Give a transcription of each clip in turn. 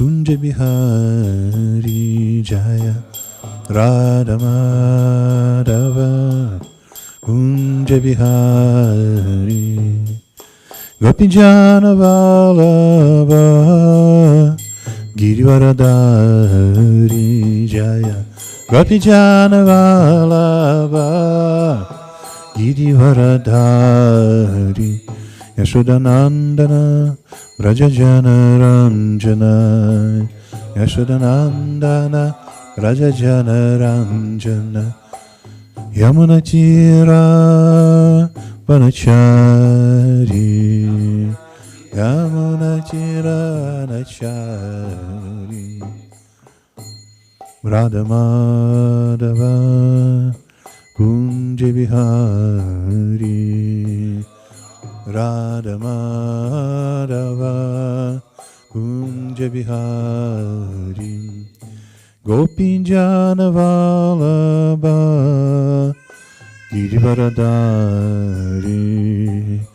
Kunja Bihari Jaya Radha Madhava Kunja Bihari Gopijana Vallabha Girivaradari Jaya Gopijana Vallabha Girivaradari Yashodanandana Brajajana Ranjana Yashodanandana Brajajana Ranjana Yamunatira Vanachari Yamunatira Nachari Radha Madhava Kunja Bihari Radha Madhava Kunja Bihari Gopinjana Vallabha Girivaradari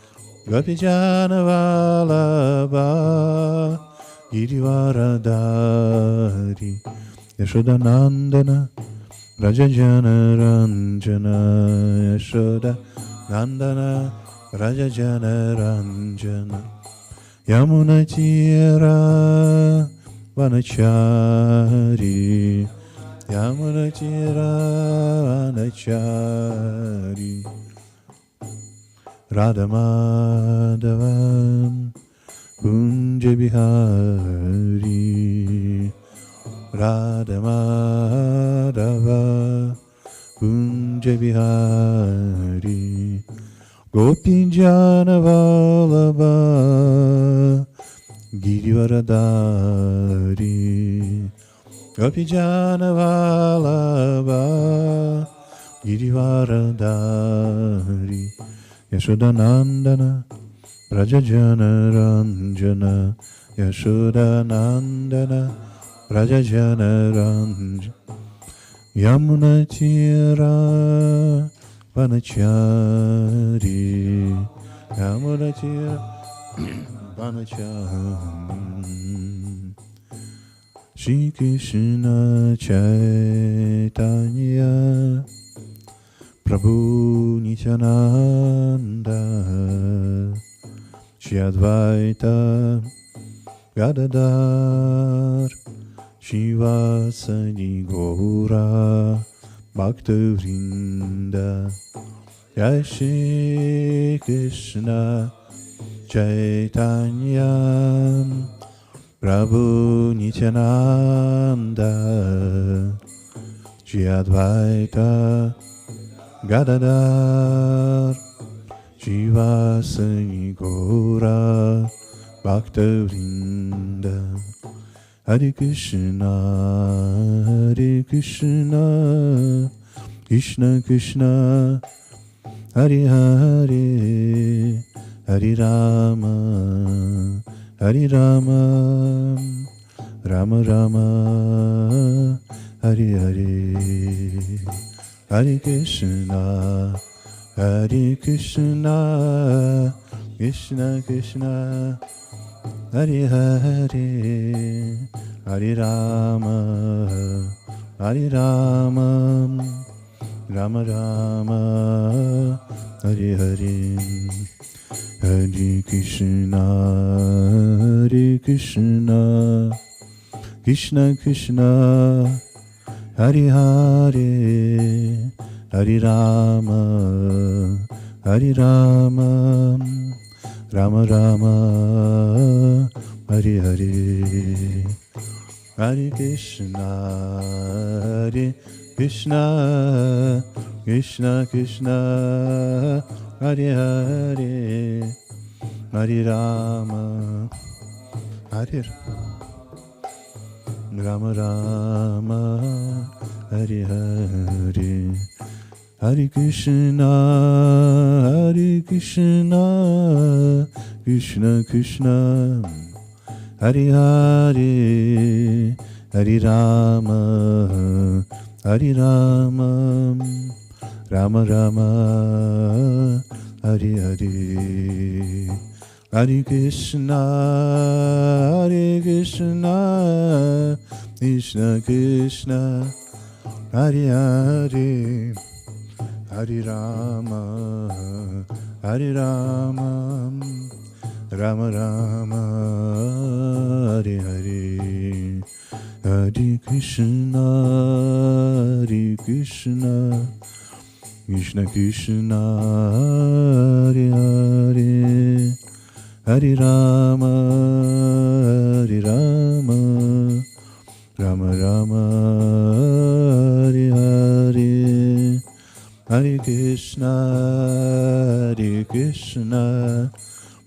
Gopinjana Vallabha Girivaradari Yashodanandana Brajajana Ranjana Yashodanandana Brajajana Ranjana Yamunatira Vanachari Yamunatira Vanachari Radha Madhava Kunja Bihari Radha Madhava Kunja Bihari Gopinjana Vallabha Girivaradari Gopinjana Vallabha Girivaradari Yashodanandana Brajajana Ranjana Yashodanandana Brajajana Ranjana Yamunatira Vanachari Yamunatira Vanachari Shri Krishna Chaitanya Prabhu Nityananda Shri Advaita Gadadhar Shivasani Gaura Bhaktavrinda Jai Shri Krishna Chaitanya Prabhu Nityananda Shri Advaita Gadadhar Shivasani Gaura Bhaktavrinda Hare Krishna Krishna Krishna Hare Hare Hare Rama Rama Rama Hare Hare Hare Krishna Krishna Krishna Hare Hare Hare Rama Rama Rama Hare Hare Hare Krishna Krishna Krishna Hare Hare Hare Rama Rama Rama Hare Hare Hare Krishna Krishna Krishna Hare Hare Hare Rama Rama Rama Hare Hare Hare Krishna Krishna Krishna Hare Hare Hare Rama Rama Rama Hare Hare Hare Krishna Krishna Krishna, Hare Hare, Hare Rama, Hare Rama, Rama Rama, Hare Hare, Hare Krishna, Hare Krishna, Krishna Krishna, Hare Hare, Hare Rama, Hare Rama, Rama Rama, Hare Hare, Hare Krishna, Hare Krishna,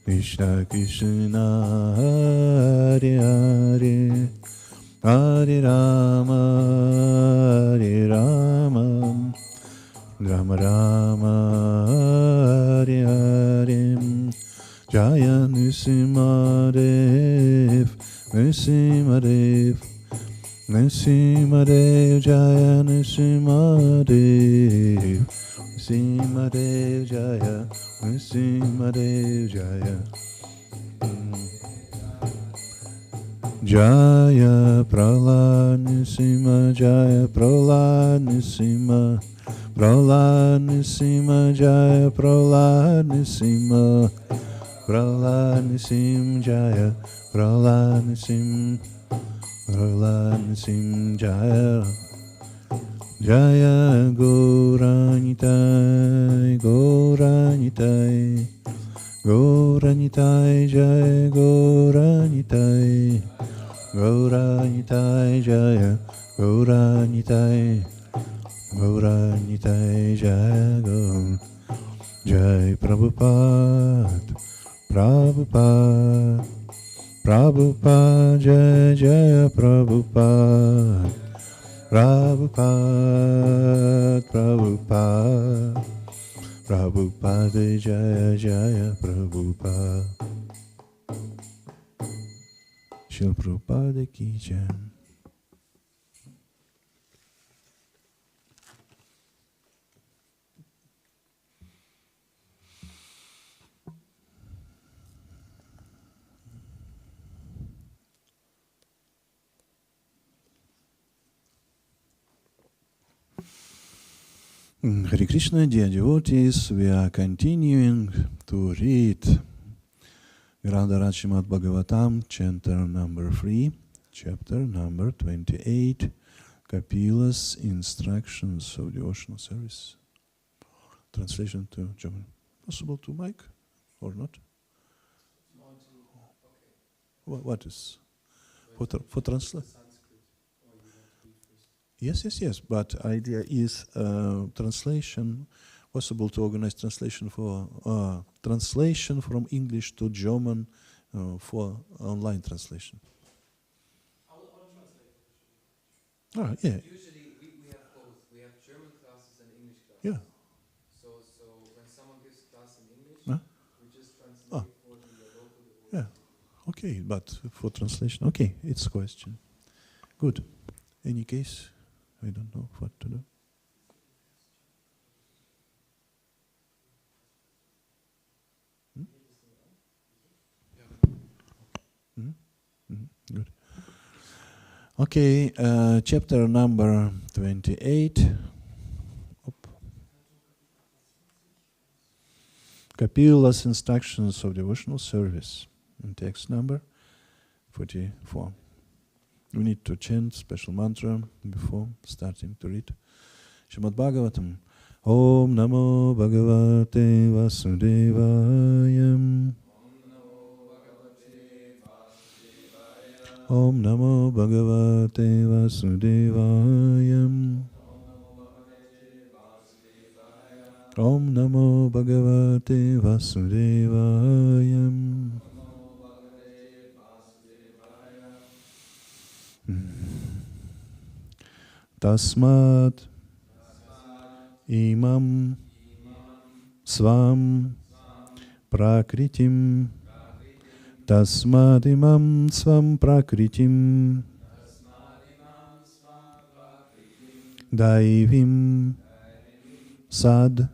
Krishna Krishna, Hare Hare, Hare Rama, Hare Rama, Rama Rama, Hare Hare, Jaya Nrsimhadev, Nrsimhadev, Nrsimhadev, Jaya Nrsimhadev, Nrsimhadev, Jaya, Nrsimhadev, Jaya. Jaya Prahlad Nrsimha, Jaya Prahlad Nrsimha, Prahlad Nrsimha, Jaya Prahlad Nrsimha, Prahlad Nrsimha, Jaya Prahlad Nrsimha, Prahlad Nrsimha, Jaya Jaya Gauranitai, Gauranitai, Gauranitai, Jaya Gauranitai, Gauranitai, Jaya Gauranitai, Gauranitai, Jaya Gaur, Jai Prabhupada, Prabhupada, Prabhupada, Jaya Jaya Prabhupada, Prabhupada, Prabhupada, Prabhupada, Jaya Jaya Prabhupada. Shil Prabhupada ki jai. Hare Krishna, dear devotees, we are continuing to read Granthara Srimad Bhagavatam, chapter number 3, chapter number 28, Kapila's Instructions of Devotional Service. Translation to German. Possible to mic or not? What is? For translation? Yes. But idea is translation. Possible to organize translation for translation from English to German for online translation. I'll translate. Yeah. Usually we have both. We have German classes and English classes. Yeah. So when someone gives class in English, we just translate for the local audience. Yeah. Okay, but for translation, okay, it's a question. Good. Any case, I don't know what to do. Good. Okay, chapter number 28. Kapila's Instructions of Devotional Service. In text number 44. We need to chant special mantra before starting to read. Srimad Bhagavatam. Om Namo Bhagavate Vasudevaya. Om Namo Bhagavate Vasudevaya. Om Namo Bhagavate Vasudevaya. Tasmat imam svam prakritim. Tasmat imam svam prakritim. Daivim sad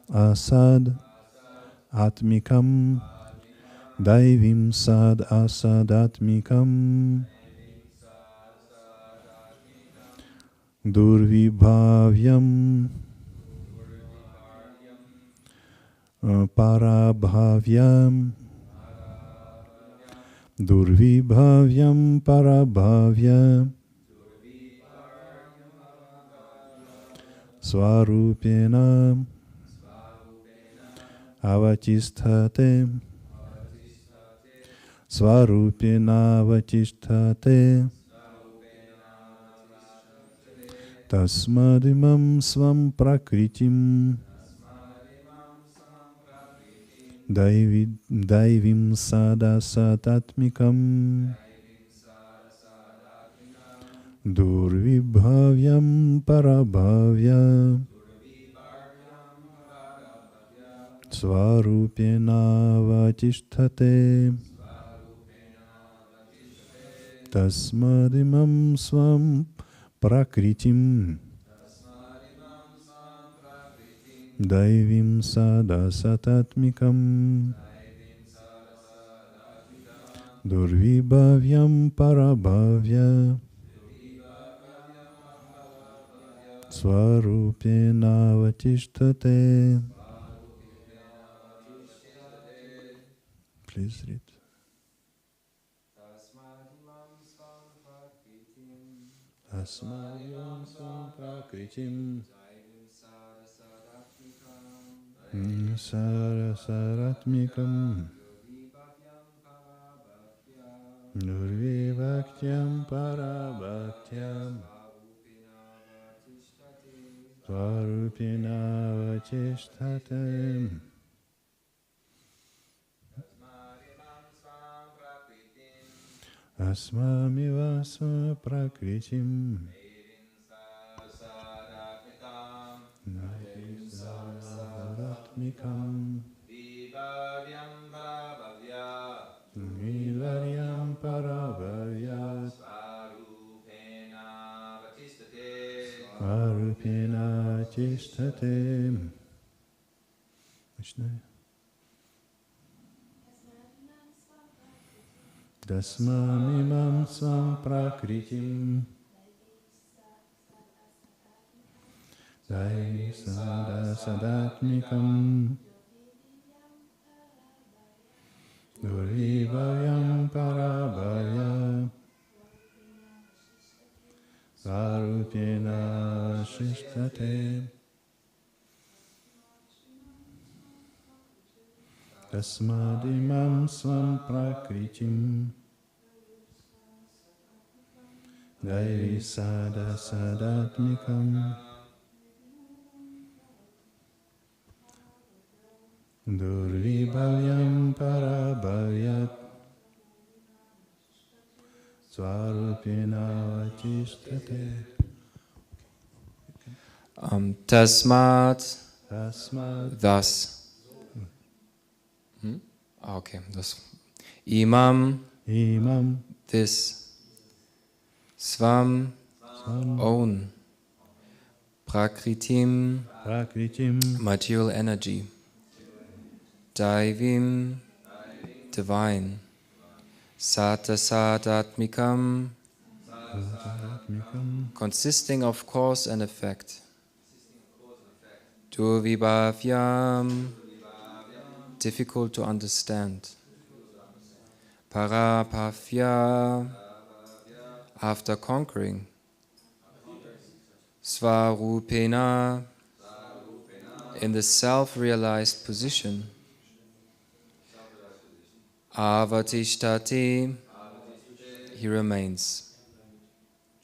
asad atmikam. Daivim sad asad atmikam. Durvibhavyam Parabhavyam Durvibhavyam Parabhavyam Swarupena Avatisthate Swarupena Avatisthate Tasmadimam Svam Prakritim Daivim Sadasatatmikam Durvibhavyam Parabhavya Swarupena Vatisthate Tasmadimam Svam Prakritim Daivim Sadasatatmikam Durvibhavyam Parabhavya Swarupena Vatisthate. Please read. Asmadimam Svam Prakritim Sarasaratmikam Nurvibhaktyam Parabhaktyam Swarupena Vatisthate Asmamiva Sva Prakritim Saratmikam Vivaryam Parabhavya Swarupena Vatisthate. Vishnu. Dasmamimam Svam Prakritim Dai Sadasadatmikam Durvibhavyam Parabhavya Sarupena Shishtate Tasmadimam Svam Prakritim Daivi Sadasadatmikam Durvibhavyam Parabhavyat Swarupena Vatisthate. Tasmat, thus. Okay, das. Imam, this. Svam, own. Prakritim, material energy. Daivim, divine. Satasadatmikam, consisting of cause and effect. Durvibhavyam, difficult to understand. Parabhavya, after conquering. Svarupena, in the self-realized position. Avatishtati, he remains.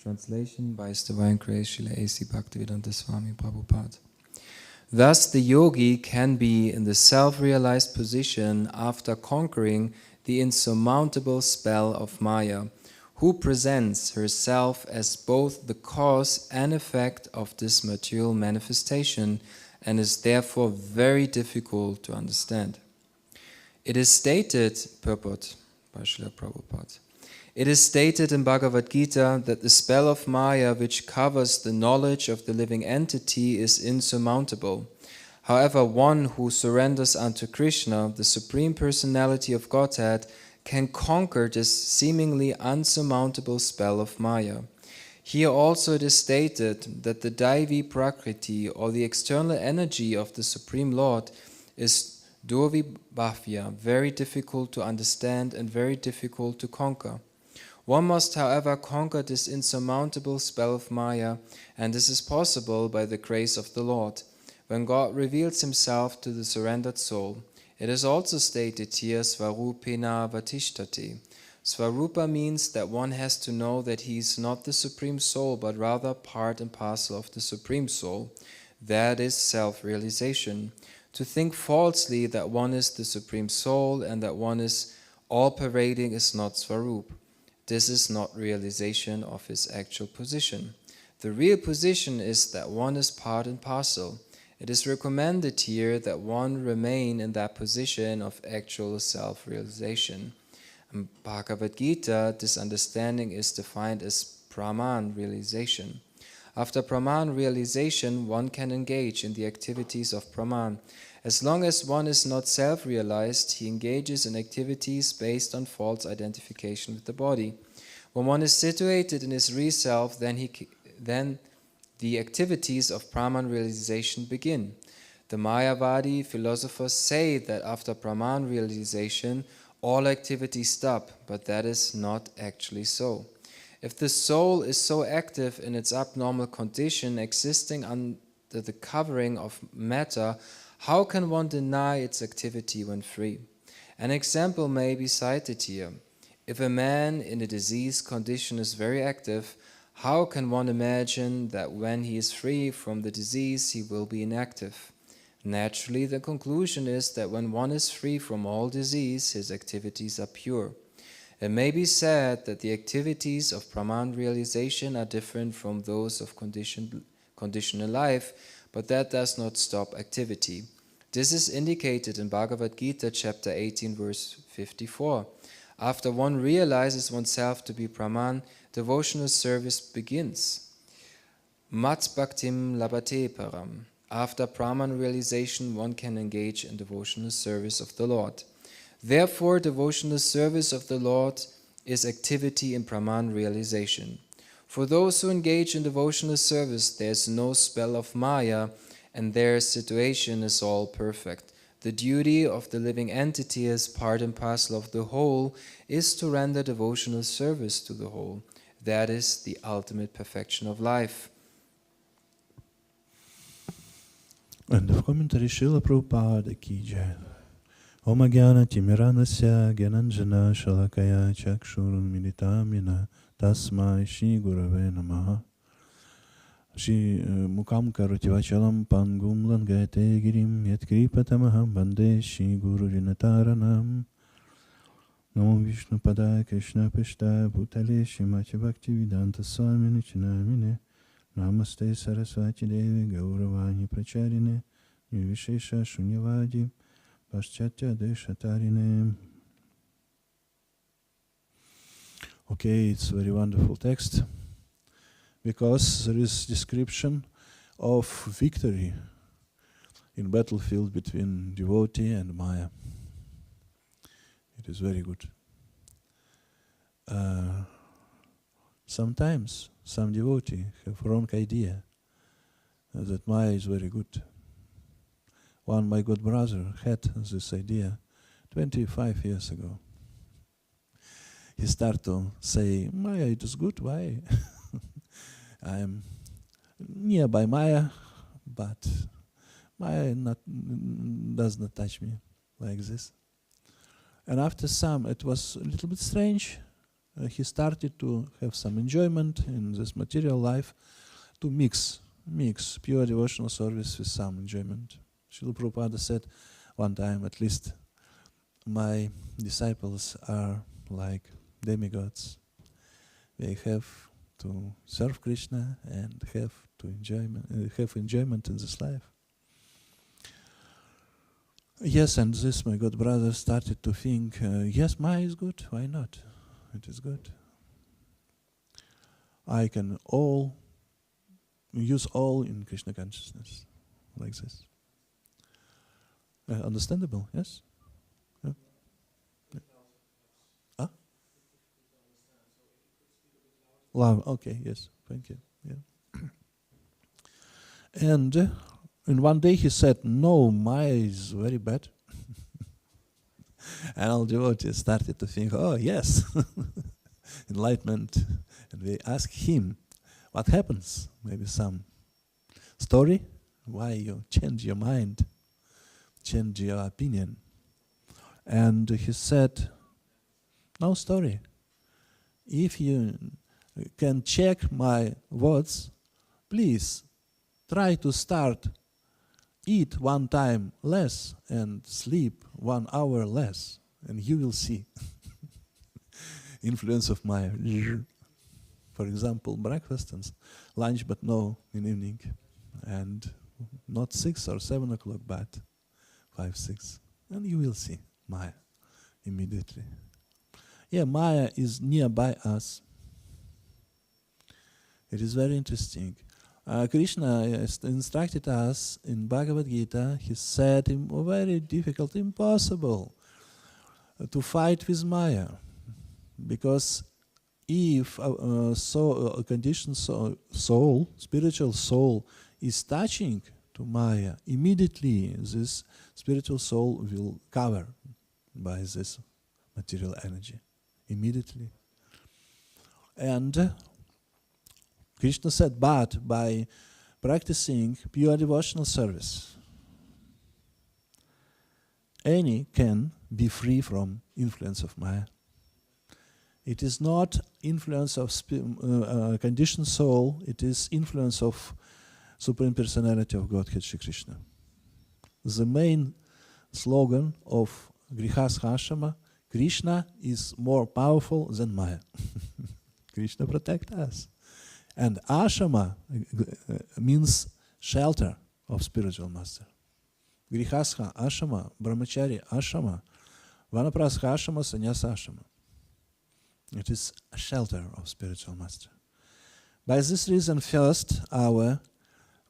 Translation by His Divine Grace Srila A.C. Bhaktivedanta Swami Prabhupada. Thus the yogi can be in the self-realized position after conquering the insurmountable spell of Maya, who presents herself as both the cause and effect of this material manifestation and is therefore very difficult to understand. It is stated, purport by Srila Prabhupada, it is stated in Bhagavad Gita that the spell of Maya which covers the knowledge of the living entity is insurmountable. However, one who surrenders unto Krishna, the Supreme Personality of Godhead, can conquer this seemingly unsurmountable spell of Maya. Here also it is stated that the Daivi Prakriti, or the external energy of the Supreme Lord, is Durvibhavya, very difficult to understand and very difficult to conquer. One must, however, conquer this insurmountable spell of Maya, and this is possible by the grace of the Lord, when God reveals Himself to the surrendered soul. It is also stated here, Svarupena Vatishtate. Svarupa means that one has to know that he is not the Supreme Soul, but rather part and parcel of the Supreme Soul. That is self-realization. To think falsely that one is the Supreme Soul and that one is all-pervading is not Svarup. This is not realization of his actual position. The real position is that one is part and parcel. It is recommended here that one remain in that position of actual self-realization. In Bhagavad Gita, this understanding is defined as Praman realization. After Praman realization, one can engage in the activities of Praman. As long as one is not self-realized, he engages in activities based on false identification with the body. When one is situated in his real self, then the activities of Praman realization begin. The Mayavadi philosophers say that after Praman realization, all activities stop, but that is not actually so. If the soul is so active in its abnormal condition, existing under the covering of matter, how can one deny its activity when free? An example may be cited here. If a man in a diseased condition is very active, how can one imagine that when he is free from the disease, he will be inactive? Naturally, the conclusion is that when one is free from all disease, his activities are pure. It may be said that the activities of Praman realization are different from those of conditional life, but that does not stop activity. This is indicated in Bhagavad Gita chapter 18 verse 54. After one realizes oneself to be Praman, devotional service begins. Mat bhaktim labate param. After Praman realization, one can engage in devotional service of the Lord. Therefore, devotional service of the Lord is activity in Praman realization. For those who engage in devotional service, there is no spell of Maya, and their situation is all perfect. The duty of the living entity as part and parcel of the whole is to render devotional service to the whole. That is the ultimate perfection of life. And the commentary Srila Prabhupada ki jai. Om Jnana Timirānasya Gyananjana Shalakaya Chakshurunmilitamina Tasmai Shri Gurave Namaha. Shri Mukam Karoti Vachalam Pangum Langate Girim Yat Kripatamaham Bande Shri Guru Rinataranam. Namo Vishnu Pada Krishna Pishta Bhutale Shrimati Bhaktivedanta Swamini Chinamine. Namaste Saraswati Devi Gauravani Pracharine Nirvishesha Shunyavadi Paschatya Deshatarine. Okay, it's a very wonderful text because there is description of victory in battlefield between devotee and Maya. It is very good. Sometimes some devotee have wrong idea that Maya is very good. One my good brother had this idea 25 years ago. He started to say, Maya, it is good, why? I am nearby Maya, but Maya does not touch me like this. And after some, it was a little bit strange. He started to have some enjoyment in this material life, to mix pure devotional service with some enjoyment. Srila Prabhupada said one time, at least, my disciples are like demigods. They have to serve Krishna and have enjoyment in this life. Yes, and this my good brother started to think, yes, Maya is good, why not? It is good. I can use all in Krishna consciousness, like this. Understandable, yes? Yeah. Yeah. Huh? Love. Okay, yes, thank you. Yeah. And one day he said, no, Maya is very bad. And all devotees started to think, oh yes, enlightenment. And we asked him, what happens? Maybe some story? Why you change your mind, change your opinion? And he said, no story. If you can check my words, please try to start eat 1 time less and sleep 1 hour less, and you will see influence of Maya. For example, breakfast and lunch, but no in evening, and not 6 or 7 o'clock, but 5, 6, and you will see Maya immediately. Yeah, Maya is nearby us. It is very interesting. Krishna instructed us in Bhagavad Gita. He said, very difficult, impossible to fight with Maya, because if a conditioned soul, spiritual soul, is touching to Maya, immediately this spiritual soul will cover by this material energy, immediately. And Krishna said, but by practicing pure devotional service, any can be free from influence of Maya. It is not influence of conditioned soul, it is influence of Supreme Personality of Godhead, Shri Krishna. The main slogan of Grihastha Ashrama, Krishna is more powerful than Maya. Krishna protect us. And ashrama means shelter of spiritual master. Grihastha ashrama, brahmachari ashrama, vanaprastha ashrama, sannyasa ashrama. It is a shelter of spiritual master. By this reason, first hour,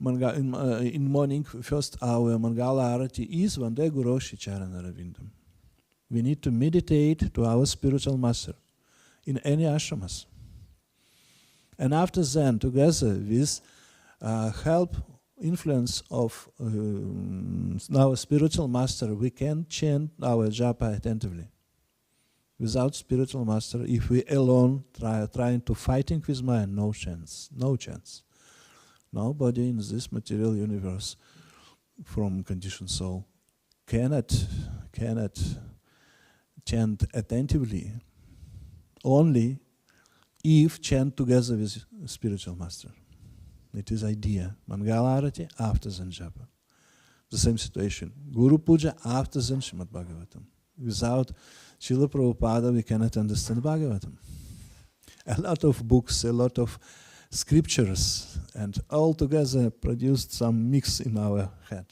in morning, first hour Mangala Arati is Vande Guru Shri Charana Ravindam. We need to meditate to our spiritual master in any ashramas. And after then, together with help, influence of our spiritual master, we can chant our japa attentively. Without spiritual master, if we alone trying to fighting with mind, no chance, no chance. Nobody in this material universe from conditioned soul cannot chant attentively, only if chant together with spiritual master. It is idea. Mangala Arati after Zen Japa. The same situation. Guru Puja after Zen Srimad Bhagavatam. Without Srila Prabhupada we cannot understand Bhagavatam. A lot of books, a lot of scriptures, and all together produced some mix in our head,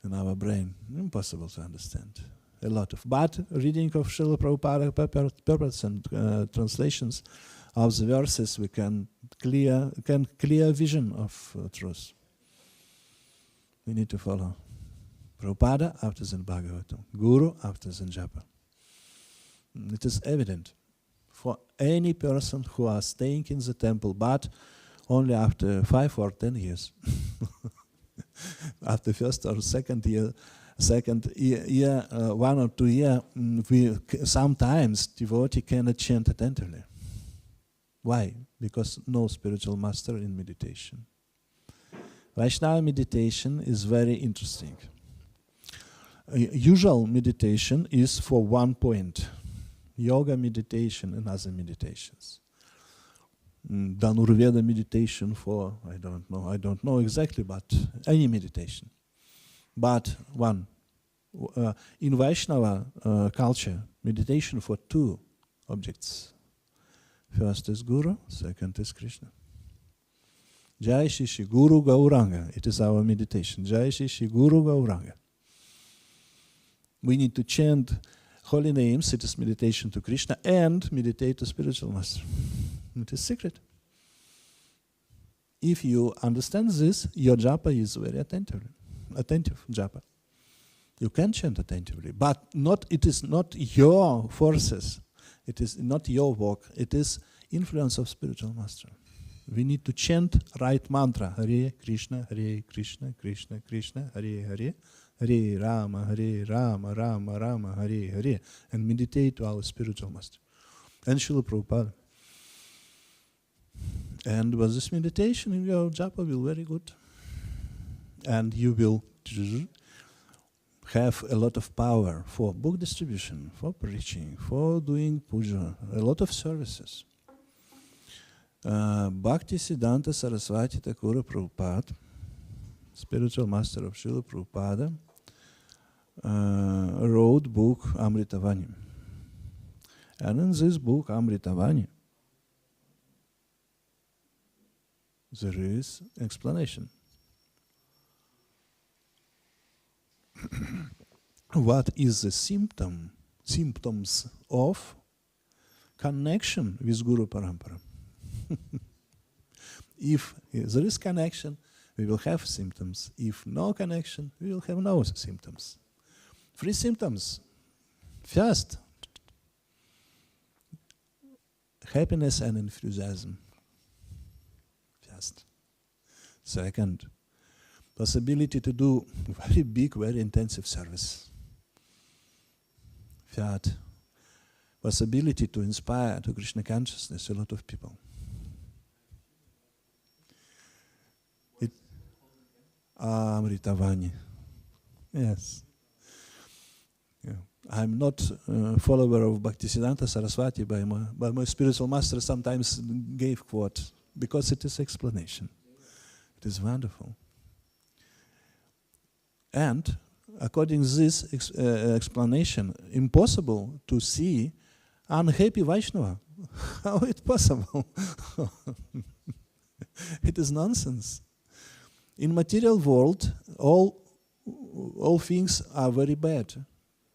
in our brain. Impossible to understand. A lot of. But reading of Srila Prabhupada purpose and translations of the verses, we can clear vision of truth. We need to follow Prabhupada after Zen Bhagavatam, Guru after Zen Japa. It is evident for any person who are staying in the temple, but only after 5 or 10 years. After first or second year, 1 or 2 years, we sometimes devotee cannot chant attentively. Why? Because no spiritual master in meditation. Vaishnava meditation is very interesting. Usual meditation is for one point. Yoga meditation and other meditations. Dhanurveda meditation for, I don't know exactly, but any meditation. But one, in Vaishnava culture, meditation for 2 objects. First is Guru, second is Krishna. Jai Shri Guru Gauranga, it is our meditation. Jai Shri Guru Gauranga. We need to chant holy names, it is meditation to Krishna, and meditate to spiritual master. It is secret. If you understand this, your japa is very attentive japa. You can chant attentively, but it is not your forces. It is not your work. It is influence of spiritual master. We need to chant right mantra. Hare Krishna, Krishna Krishna, Hare Hare, Hare Rama, Rama Rama, Hare Hare, and meditate to our spiritual master. And Srila Prabhupada. And with this meditation, your japa will be very good. And you will have a lot of power for book distribution, for preaching, for doing puja, a lot of services. Bhakti Siddhanta Saraswati Thakura Prabhupada, spiritual master of Srila Prabhupada, wrote book Amritavani. And in this book Amritavani, there is explanation. What is the symptoms of connection with Guru Parampara? If there is connection, we will have symptoms. If no connection, we will have no symptoms. 3 symptoms. First, happiness and enthusiasm. First. Second, possibility to do very big, very intensive service. Third, possibility to inspire to Krishna consciousness a lot of people. Amritavani. Yes. Yeah. I'm not a follower of Bhaktisiddhanta Saraswati, but my spiritual master sometimes gave quote, because it is explanation. It is wonderful. And according to this explanation, impossible to see unhappy Vaishnava. How is it possible? It is nonsense. In material world, all things are very bad,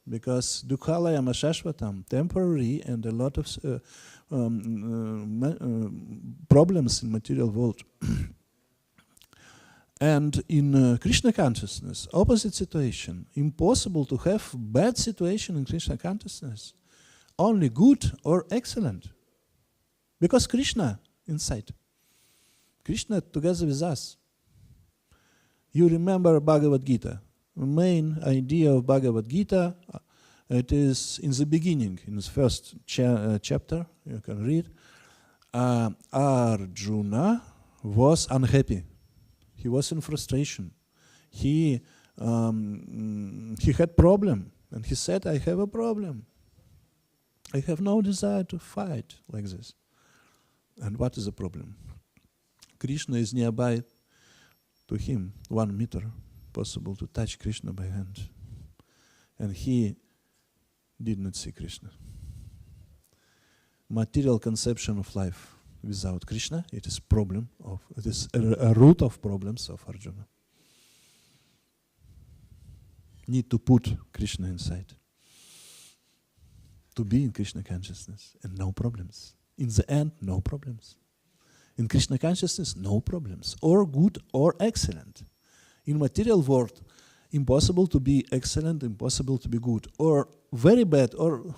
because dukhalaya mashashvatam, temporary, and a lot of problems in material world. And in Krishna consciousness, opposite situation. Impossible to have bad situation in Krishna consciousness. Only good or excellent. Because Krishna inside. Krishna together with us. You remember Bhagavad Gita. The main idea of Bhagavad Gita, it is in the beginning, in the first chapter, you can read. Arjuna was unhappy. He was in frustration. He had problem, and he said, I have a problem. I have no desire to fight like this. And what is the problem? Krishna is nearby to him, 1 meter, possible to touch Krishna by hand. And he did not see Krishna. Material conception of life without Krishna, it is a root of problems of Arjuna. Need to put Krishna inside. To be in Krishna consciousness and no problems. In the end, no problems. In Krishna consciousness, no problems. Or good or excellent. In material world, impossible to be excellent, impossible to be good. Or very bad or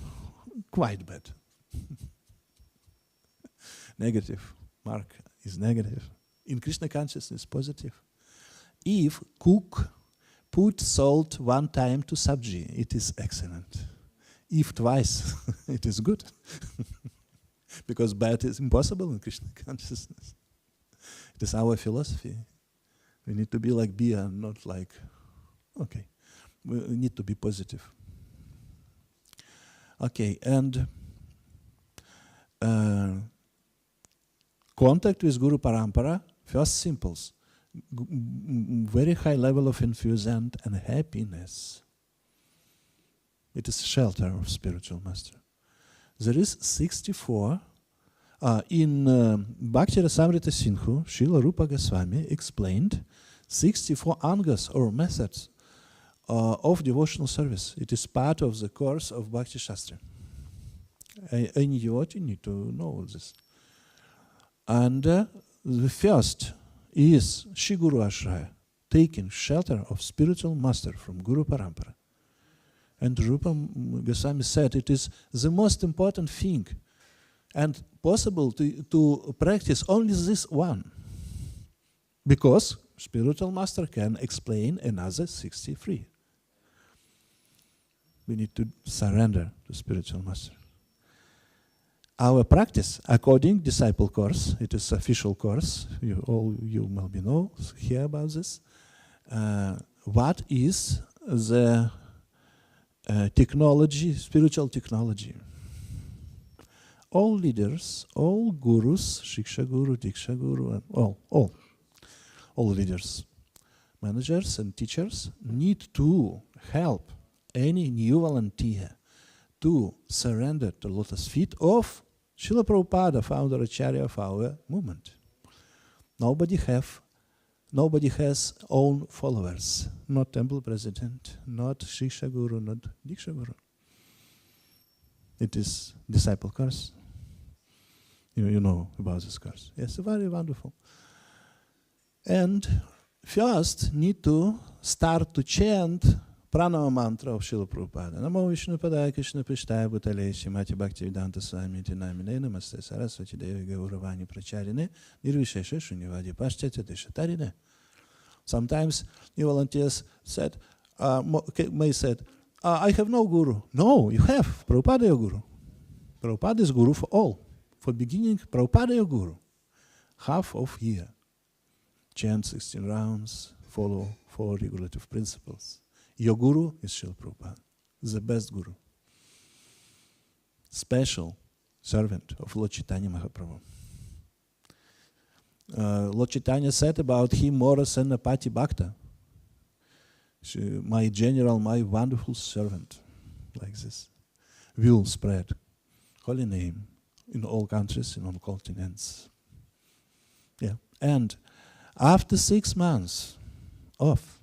quite bad. Negative. Mark is negative. In Krishna consciousness, positive. If cook put salt 1 time to sabji, it is excellent. If twice, it is good. Because bad is impossible in Krishna consciousness. It is our philosophy. We need to be like beer, not like, okay. We need to be positive. Okay, and contact with Guru Parampara, first simples. Very high level of enthusiasm and happiness. It is shelter of spiritual master. There is 64 in Bhakti Rasamrita Sindhu, Srila Rupa Goswami explained 64 angas or methods of devotional service. It is part of the course of Bhakti Shastra. Any devotee need to know this. And the first is Shri Guru Ashraya, taking shelter of spiritual master from Guru Parampara. And Rupa Goswami said it is the most important thing and possible to practice only this one, because spiritual master can explain another 63. We need to surrender to spiritual master. Our practice, according disciple course, it is official course. You maybe know, hear about this. What is the technology, spiritual technology? All leaders, all gurus, Shiksha Guru, Diksha Guru, and all leaders, managers and teachers need to help any new volunteer to surrender to lotus feet of Srila Prabhupada, founder Acharya of our movement. Nobody has own followers, not temple president, not Shiksha Guru, not Diksha Guru. It is disciple course. You know about this course. Yes, very wonderful. And first need to start to chant Pranava mantra of Srila Prabhupada. Namo Vishnu Padaya Krishna Pishtaya Bhutale Srimati Bhaktivedanta Swami Namine Namaste Saraswati Devi Gauravani Pracharine Nirvishesha Shunyavadi Paschatya Deshatarine. Sometimes new volunteers said, may said, I have no guru. No, you have. Prabhupada your guru. Prabhupada is guru for all. For beginning, Prabhupada your guru. Half of year. Chant 16 rounds, follow 4 regulative principles. Your guru is Srila Prabhupada, the best guru. Special servant of Lord Chaitanya Mahaprabhu. Lord Chaitanya said about him, Mora Senapati Bhakta. My general, my wonderful servant, like this, will spread holy name in all countries, in all continents. Yeah. And after 6 months of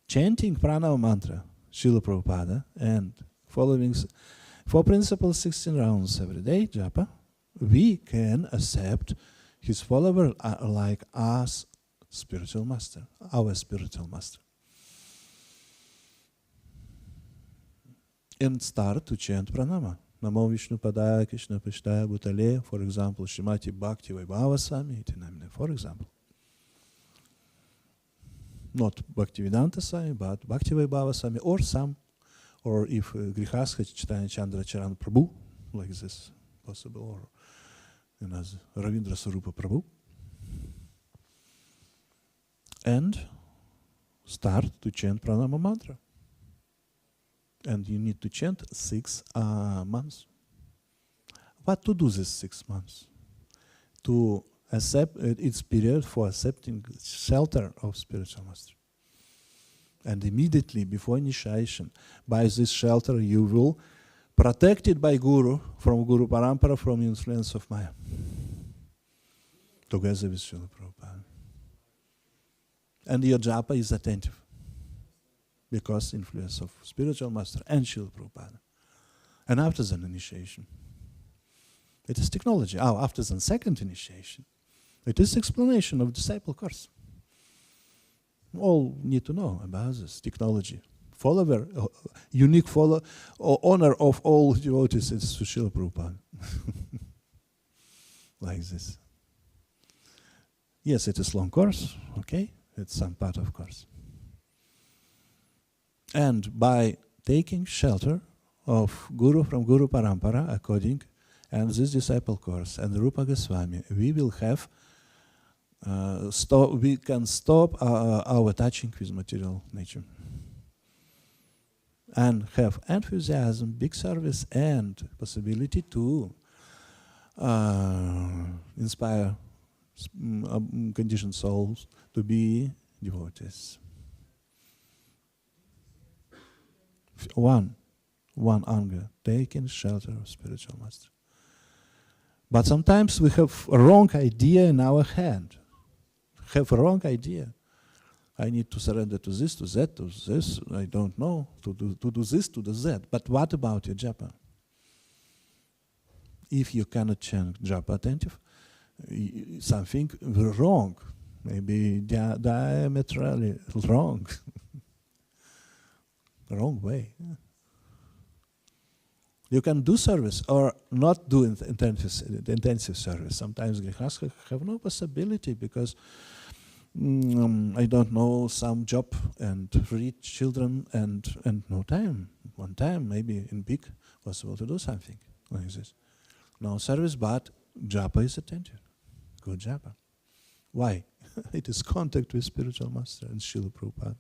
chanting Pranava mantra, Srila Prabhupada, and following 4 principles, 16 rounds every day, japa, we can accept his follower like us, spiritual master, our spiritual master. And start to chant pranama. Namo Vishnu Padaya Krishna Pishtaya Bhutale, for example, Srimati Bhakti Vaibhava Swami, for example. Not Bhaktivedanta Swami, but Bhakti Vaibhava Swami, or some, or if Grihastha Chaitanya Chandra Charan Prabhu, like this, possible, or another Ravindra Sarupa Prabhu. And start to chant Pranama mantra. And you need to chant 6 months. What to do this 6 months? To accept its period for accepting shelter of spiritual master. And immediately before initiation, by this shelter you will protected by Guru, from Guru Parampara, from influence of Maya. Together with Srila Prabhupada. And your japa is attentive. Because influence of spiritual master and Srila Prabhupada. And after the initiation, it is technology. After the second initiation, it is explanation of disciple course. All need to know about this technology. Follower, unique follower, honor of all devotees is Srila Prabhupada. Like this. Yes, it is long course, okay? It's some part of course. And by taking shelter of Guru from Guru Parampara, according, and this disciple course, and Rupa Goswami, we will have, we can stop our touching with material nature. And have enthusiasm, big service, and possibility to inspire conditioned souls to be devotees. One anger, taking shelter of spiritual master. But sometimes we have a wrong idea in our head. Have a wrong idea. I need to surrender to this, to that, to this. I don't know, to do this, to do that. But what about your japa? If you cannot chant japa attentive, something wrong, maybe diametrically wrong. Wrong way. You can do service or not do intensive service. Sometimes grihastha have no possibility because I don't know, some job and 3 children and no time. One time maybe in big possible to do something like this. No service, but japa is attentive. Good japa. Why? It is contact with spiritual master and Srila Prabhupada.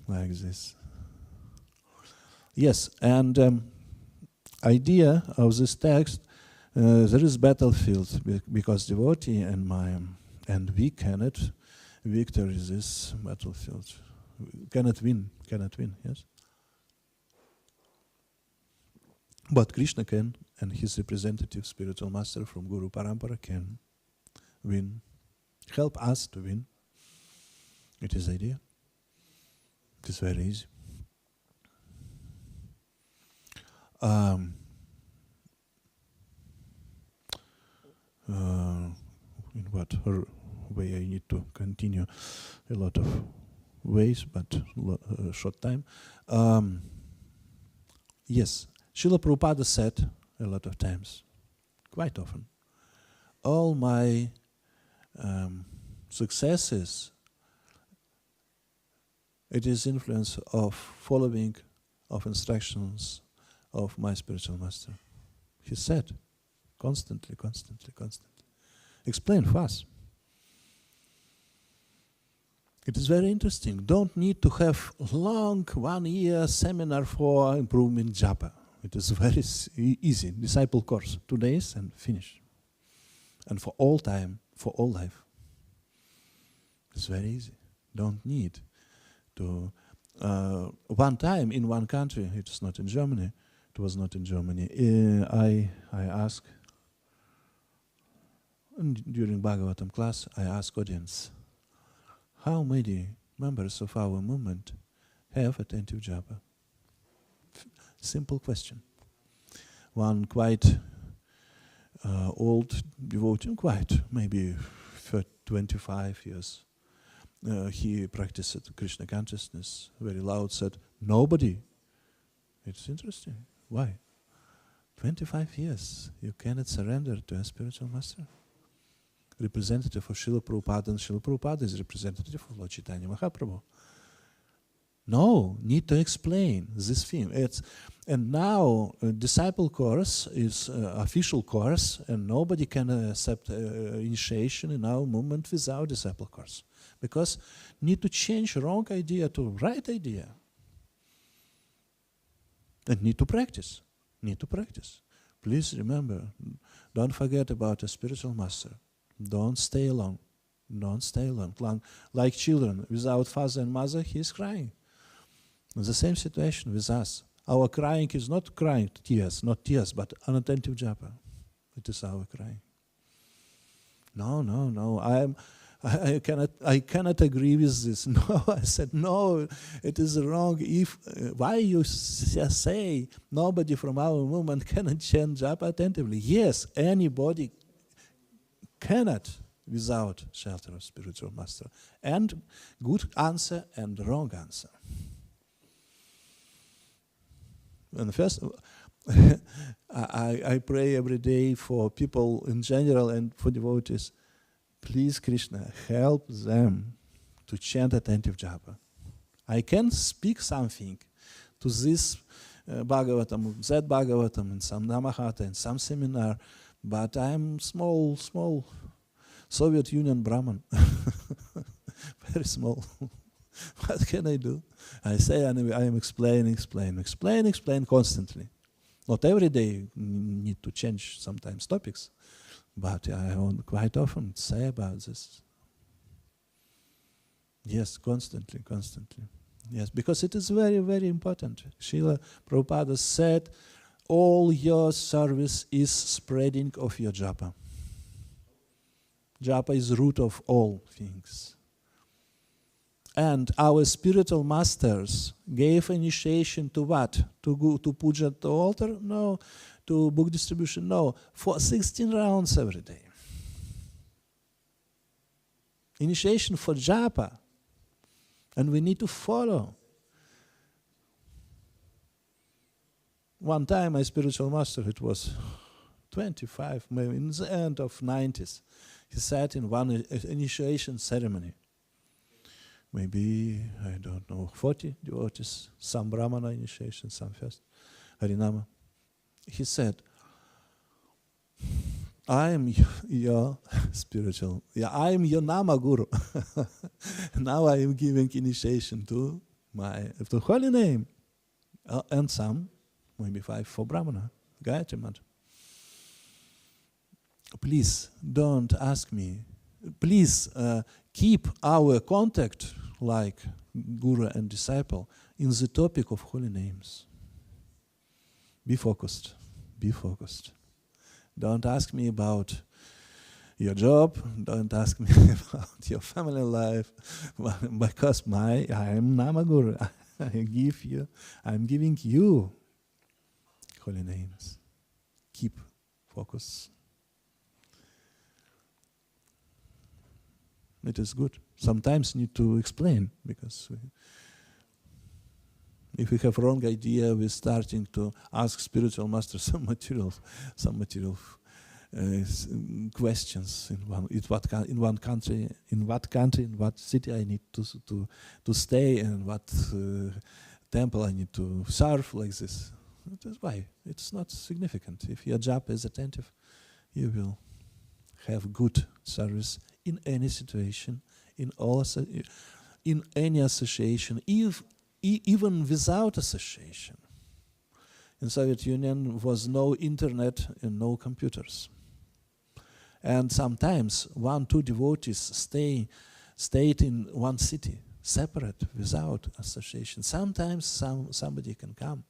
Like this. Yes, and idea of this text, there is battlefield because devotee and we cannot victory this battlefield. Cannot win, yes. But Krishna can, and his representative spiritual master from Guru Parampara can win, help us to win. It is idea. It is very easy. In what way I need to continue? A lot of ways, but short time. Yes, Srila Prabhupada said a lot of times, quite often, all my successes, it is influence of following of instructions of my spiritual master. He said, constantly. Explain fast. It is very interesting. Don't need to have long 1 year seminar for improvement japa. It is very easy. Disciple course, 2 days and finish. And for all time, for all life. It's very easy. Don't need to. One time in one country, it is not in Germany. It was not in Germany. I asked during Bhagavatam class. I asked audience, how many members of our movement have attentive japa? Simple question. One quite old devotee, maybe for 25 years. He practiced Krishna consciousness, very loud, said, nobody. It's interesting. Why? 25 years, you cannot surrender to a spiritual master. Representative of Srila Prabhupada, and Srila Prabhupada is representative of Lord Chaitanya Mahaprabhu. No, need to explain this theme. And now disciple course is official course, and nobody can accept initiation in our movement without disciple course. Because need to change wrong idea to right idea. And need to practice. Please remember, don't forget about a spiritual master. Don't stay alone. Like children, without father and mother, he is crying. The same situation with us. Our crying is not crying tears, but unattentive japa. It is our crying. No. I cannot agree with this. No, I said no. It is wrong. Why you say nobody from our movement cannot chant japa attentively? Yes, anybody cannot without shelter of spiritual master. And good answer and wrong answer. And first, I pray every day for people in general and for devotees. Please, Krishna, help them to chant attentive japa. I can speak something to this Bhagavatam, that Bhagavatam, in some Namahata, in some seminar, but I am small Soviet Union Brahman. Very small. What can I do? I say anyway, I am explain constantly. Not every day need to change sometimes topics, but I quite often say about this. Yes, constantly. Yes, because it is very, very important. Srila Prabhupada said, all your service is spreading of your japa. Japa is root of all things. And our spiritual masters gave initiation to what? To go to puja at the altar? No. To book distribution? No. For 16 rounds every day. Initiation for japa. And we need to follow. one time my spiritual master, it was 25, maybe in the end of 90s, he sat in one initiation ceremony. Maybe, I don't know, 40 devotees, some Brahmana initiation, some first Harinama. He said, I am your spiritual, I am your Nama Guru. Now I am giving initiation to the holy name. And some, maybe 5 for Brahmana, Gayatri Mantra. Please don't ask me. Please keep our contact like Guru and disciple in the topic of holy names. Be focused. Be focused. Don't ask me about your job. Don't ask me about your family life, because I am Nama Guru. I'm giving you holy names. Keep focus. It is good. Sometimes need to explain, because if we have wrong idea, we're starting to ask spiritual master some material questions. In what city I need to stay, and what temple I need to serve, like this. That's why it's not significant. If your job is attentive, you will have good service in any situation, in any association, even without association. In Soviet Union was no internet and no computers. And sometimes 1-2 devotees stayed in one city, separate, without association. Sometimes somebody can come.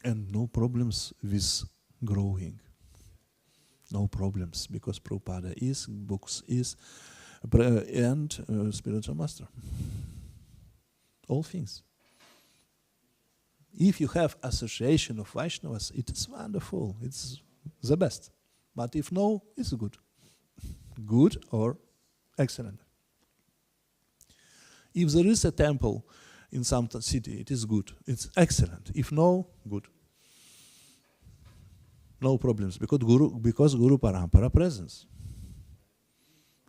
And no problems with growing. No problems, because Prabhupada is, books is, and spiritual master. All things. If you have association of Vaishnavas, it is wonderful. It's the best. But if no, it's good. Good or excellent. If there is a temple in some city, it is good. It's excellent. If no, good. No problems, because Guru Parampara presence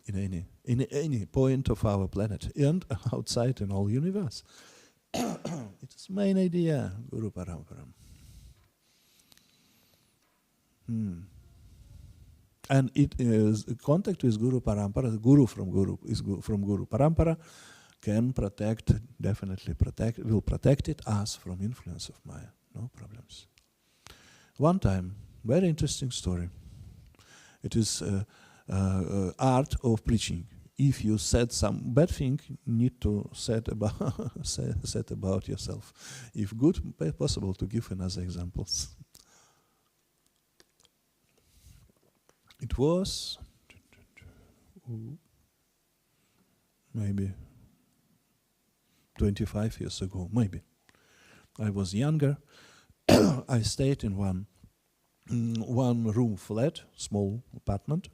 in any point of our planet and outside in all universe. It is main idea, Guru Parampara. And it is contact with Guru Parampara. Guru from Guru Parampara can protect, definitely will protect us from influence of Maya. No problems. One time, very interesting story. It is art of preaching. If you said some bad thing, need to say about yourself. If good, possible to give another examples. It was maybe 25 years ago, maybe. I was younger. I stayed in one room flat, small apartment.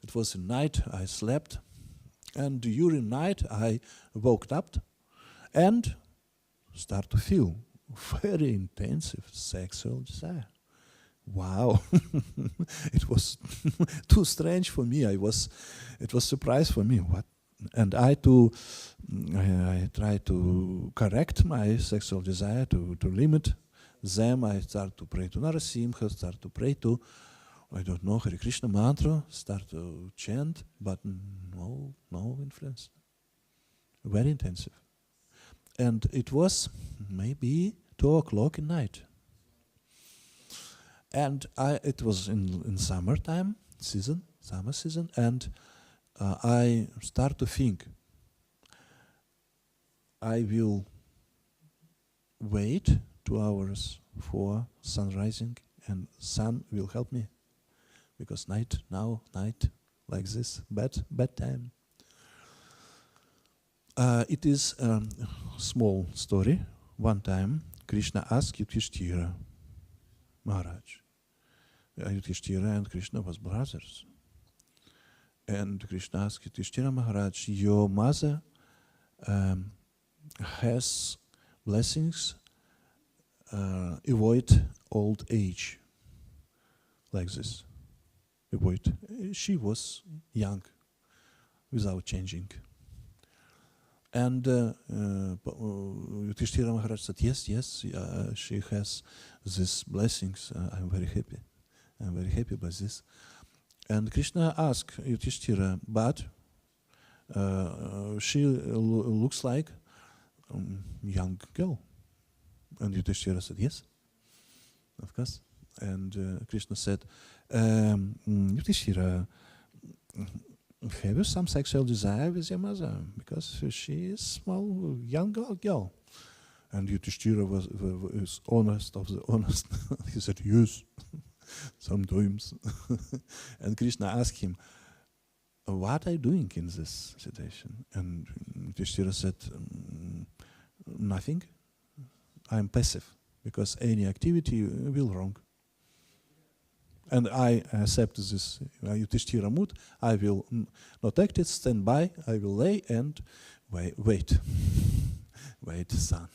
It was in night, I slept, and during night I woke up and start to feel very intensive sexual desire. Wow, it was too strange for me. It was surprise for me. What? And I tried to correct my sexual desire, to limit them. I start to pray to Narasimha, start to pray to, I don't know, Hare Krishna mantra, start to chant, but no influence. Very intensive. And it was maybe 2 o'clock in night. And it was in summer season, and I start to think, I will wait 2 hours for sun rising, and sun will help me, because night like this, bad time. It is a small story. One time, Krishna asked Yudhishthira Maharaj. Yudhishthira and Krishna was brothers. And Krishna asked Yudhishthira Maharaj, your mother has blessings avoid old age like this. Avoid. She was young without changing. And Yudhishthira Maharaj said, yes, she has these blessings. I'm very happy. I'm very happy by this. And Krishna asked Yudhishthira, but she looks like young girl. And Yudhishthira said, yes, of course. And Krishna said, Yudhishthira, have you some sexual desire with your mother? Because she is small, young girl. And Yudhishthira was honest of the honest. He said, yes, sometimes. And Krishna asked him, what are you doing in this situation? And Yudhishthira said, nothing. I'm passive, because any activity will wrong. And I accept this Yudhishthira mood. I will not act it, stand by, I will lay and wait. Wait, son.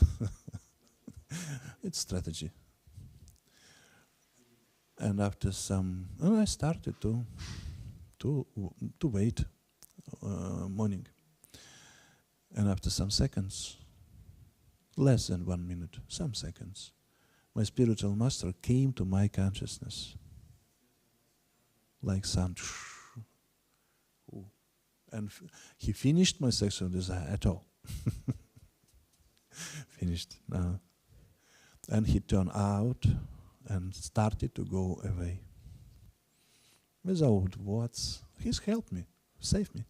It's strategy. And after some, I started to wait morning. And after some seconds, less than 1 minute, some seconds, my spiritual master came to my consciousness. Like sun. And he finished my sexual desire at all. Finished now. And he turned out and started to go away. Without words, he's helped me, saved me.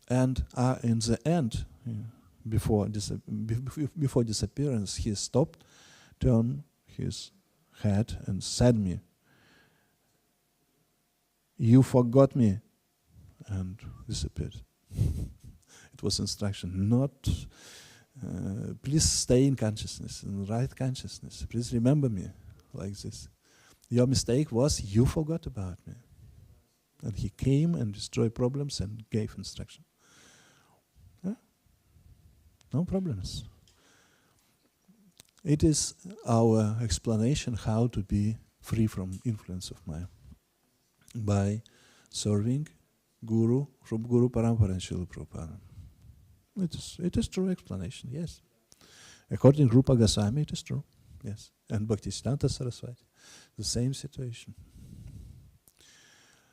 And in the end, before disappearance, he stopped, turned his head and said me, you forgot me, and disappeared. It was instruction, not, please stay in consciousness, in right consciousness. Please remember me, like this. Your mistake was you forgot about me. And he came and destroyed problems and gave instruction. Yeah? No problems. It is our explanation how to be free from influence of Maya. By serving Guru from Guru Parampara and Srila Prabhupada. It is true explanation, yes. According to Rupa Goswami, it is true, yes. And Bhaktisiddhanta Saraswati, the same situation.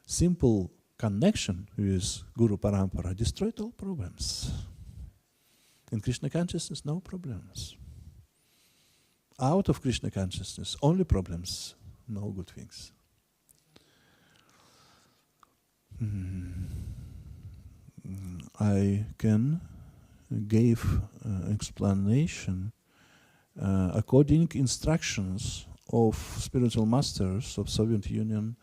Simple connection with Guru Parampara destroyed all problems. In Krishna consciousness, no problems. Out of Krishna consciousness, only problems, no good things. I can give explanation according instructions of spiritual masters of Soviet Union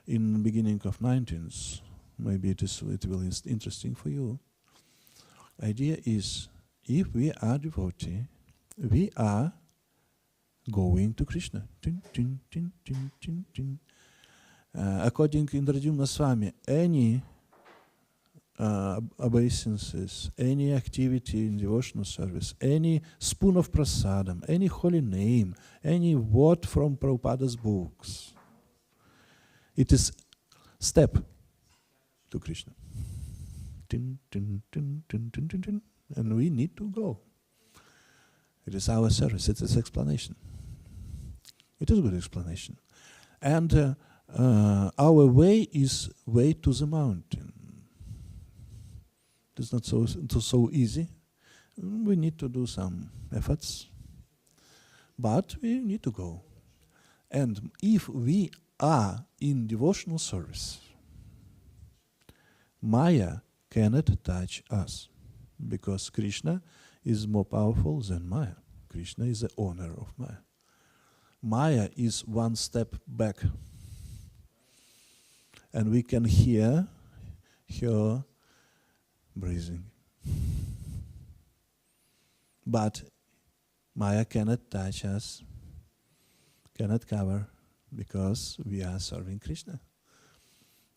in beginning of 19th. Maybe it will be interesting for you. Idea is, if we are devotee, we are going to Krishna. Tin, tin, tin, tin, tin, tin. According to Indradyumna Swami, any obeisances, any activity in devotional service, any spoon of prasadam, any holy name, any word from Prabhupada's books, it is step to Krishna. Tin, tin, tin, tin, tin, tin, tin. And we need to go. It is our service, it is explanation. It is a good explanation. And our way is way to the mountain. It's not so easy. We need to do some efforts, but we need to go. And if we are in devotional service, Maya cannot touch us, because Krishna is more powerful than Maya. Krishna is the owner of Maya. Maya is one step back. And we can hear her breathing. But Maya cannot touch us, cannot cover, because we are serving Krishna.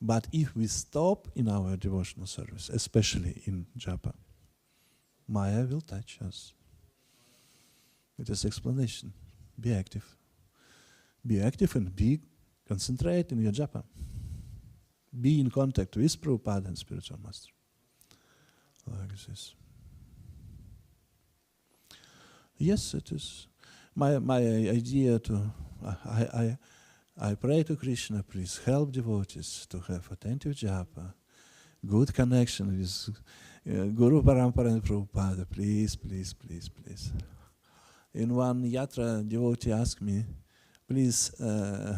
But if we stop in our devotional service, especially in japa, Maya will touch us. It is explanation. Be active. Be active and be concentrate in your japa. Be in contact with Prabhupada and spiritual master. Like this. Yes, it is. My idea to I pray to Krishna, please help devotees to have attentive japa, good connection with Guru Parampara and Prabhupada. Please, please, please, please. In one yatra, devotee asked me, please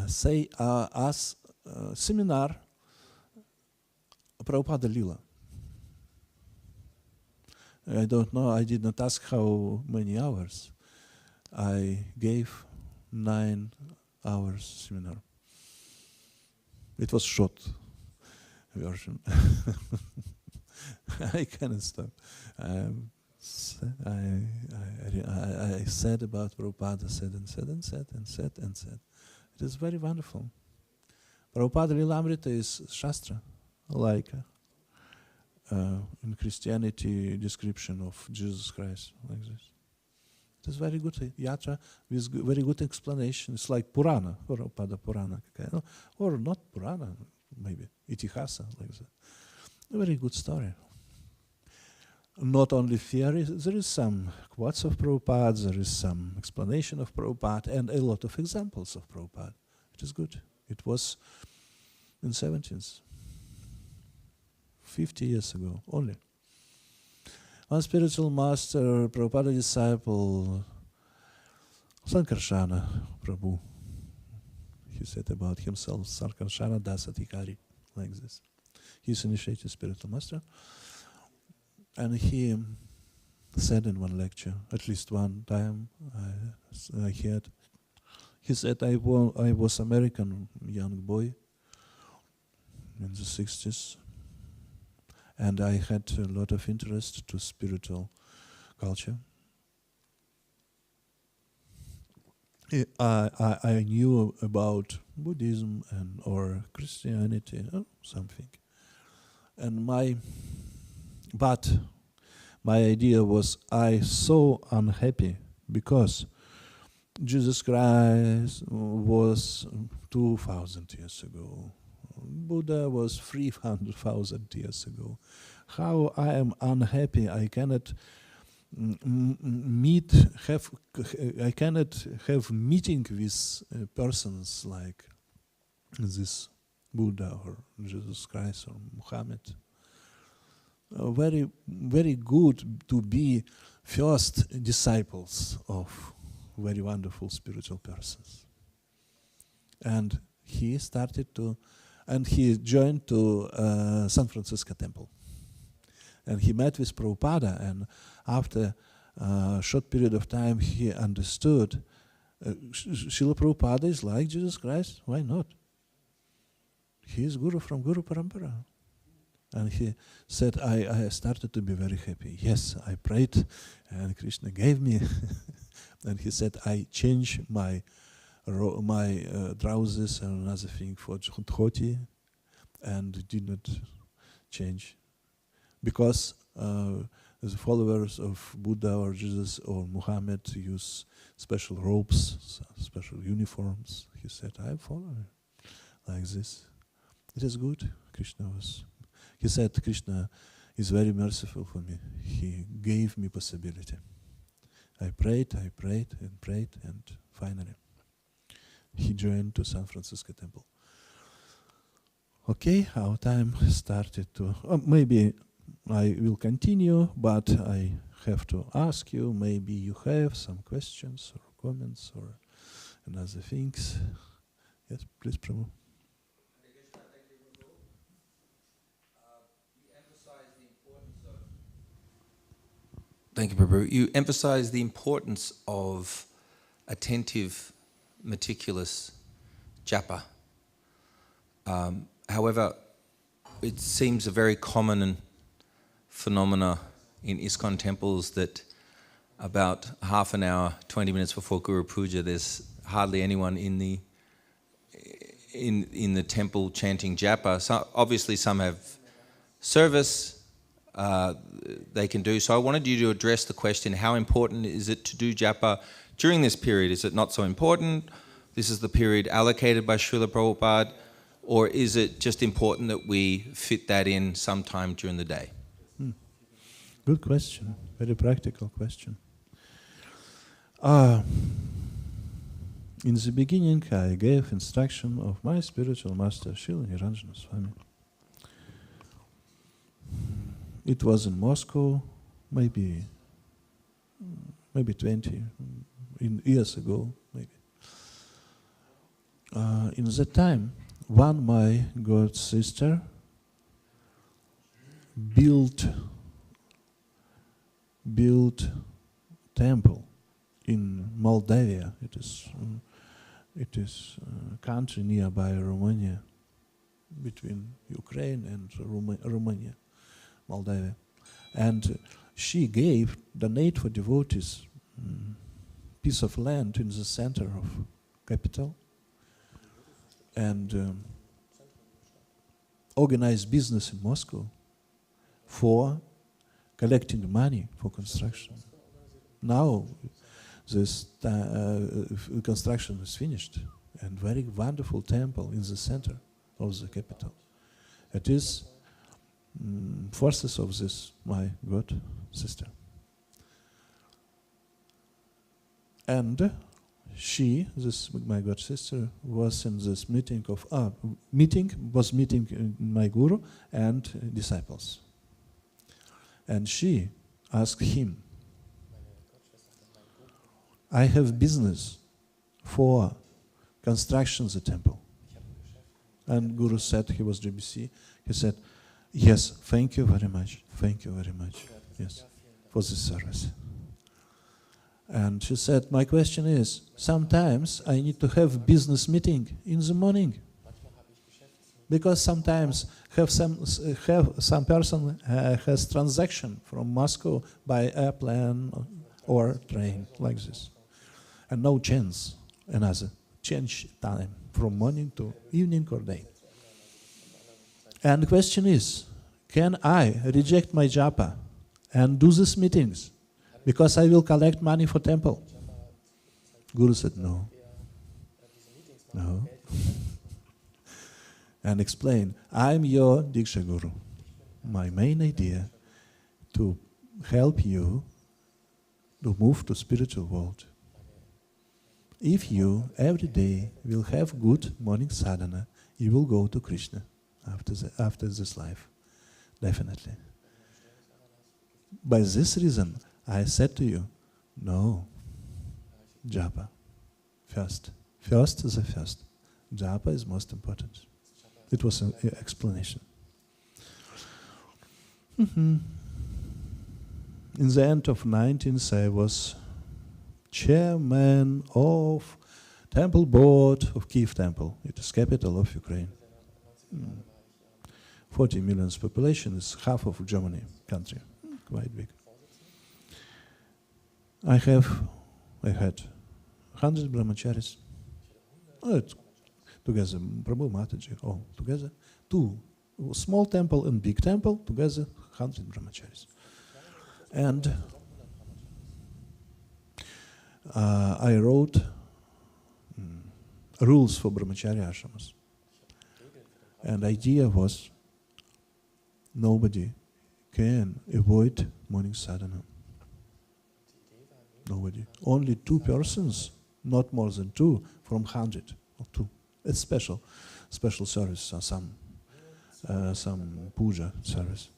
say us seminar Prabhupada Lila. I don't know, I did not ask how many hours. I gave 9 hours seminar. It was short version. I cannot stop. I said about Prabhupada, said and said and said and said and said. It is very wonderful. Prabhupada Lilamrita is Shastra, like in Christianity description of Jesus Christ, like this. It is very good yatra with very good explanation. It's like Purana, Prabhupada Purana, or not Purana, maybe Itihasa, like that. A very good story. Not only theory, there is some quotes of Prabhupada, there is some explanation of Prabhupada, and a lot of examples of Prabhupada. It is good. It was in 17th, 50 years ago only. One spiritual master, Prabhupada disciple, Sankarshana Prabhu, he said about himself, Sankarshana Dasa Tikari, like this. He's initiated spiritual master. And he said in one lecture, at least one time I heard, he said, I was American young boy in the 60s, and I had a lot of interest to spiritual culture. I knew about Buddhism or Christianity or something. And but my idea was, I so unhappy because Jesus Christ was 2,000 years ago. Buddha was 300,000 years ago. How I am unhappy! I cannot I cannot have meeting with persons like this Buddha or Jesus Christ or Muhammad. Very, very good to be first disciples of very wonderful spiritual persons. And he started to, and he joined to San Francisco Temple. And he met with Prabhupada, and after a short period of time he understood Srila Prabhupada is like Jesus Christ, why not? He is Guru from Guru Parampara. And he said, I started to be very happy. Yes, I prayed and Krishna gave me. And he said, I changed my trousers and another thing for dhoti and did not change. Because the followers of Buddha or Jesus or Muhammad use special robes, special uniforms. He said, I follow like this. It is good. He said, Krishna is very merciful for me. He gave me possibility. I prayed, and finally he joined to San Francisco Temple. Okay, our time started to, maybe I will continue, but I have to ask you, maybe you have some questions or comments or other things. Yes, please, Prabhu. Thank you, Prabhu. You emphasize the importance of attentive, meticulous japa. However, it seems a very common phenomena in ISKCON temples that about half an hour, 20 minutes before Guru Puja, there's hardly anyone in the temple chanting japa. So obviously some have service, they can do. So I wanted you to address the question, how important is it to do japa during this period, is it not so important? This is the period allocated by Srila Prabhupada, or is it just important that we fit that in sometime during the day? Good question, very practical question. In the beginning, I gave instruction of my spiritual master, Srila Niranjana Swami. It was in Moscow, maybe 20 years ago, maybe. In that time, one my god sister built temple in Moldavia. It is a country nearby Romania, between Ukraine and Romania, Moldavia. And she donate for devotees piece of land in the center of capital, and organized business in Moscow for collecting money for construction. Now this construction is finished, and very wonderful temple in the center of the capital. It is forces of this my god sister. And my god sister, was in this meeting my guru and disciples. And she asked him, I have business for construction of the temple. And Guru said, he was GBC, he said, yes, thank you very much, yes, for this service. And she said, my question is, sometimes I need to have business meeting in the morning, because sometimes some person has transaction from Moscow by airplane or train, like this, and no chance another change time from morning to evening or day. And the question is, can I reject my japa and do these meetings because I will collect money for temple? Guru said no. And explained, I'm your Diksha Guru. My main idea to help you to move to spiritual world. If you every day will have good morning sadhana, you will go to Krishna after this life, definitely. By this reason, I said to you, no, japa, first. First is the first. Japa is most important. It was an explanation. In the end of 19th, I was chairman of temple board of Kiev Temple. It is capital of Ukraine. 40 million population is half of Germany country, quite big. I had 100 brahmacharis. Together, Prabhu, Mataji, all together. 2 small temple and big temple, together 100 brahmacharis. And I wrote rules for brahmachari ashramas. And idea was nobody can avoid morning sadhana. Nobody. Only 2 persons, not more than 2 from 100 or 2. It's special service or some puja service.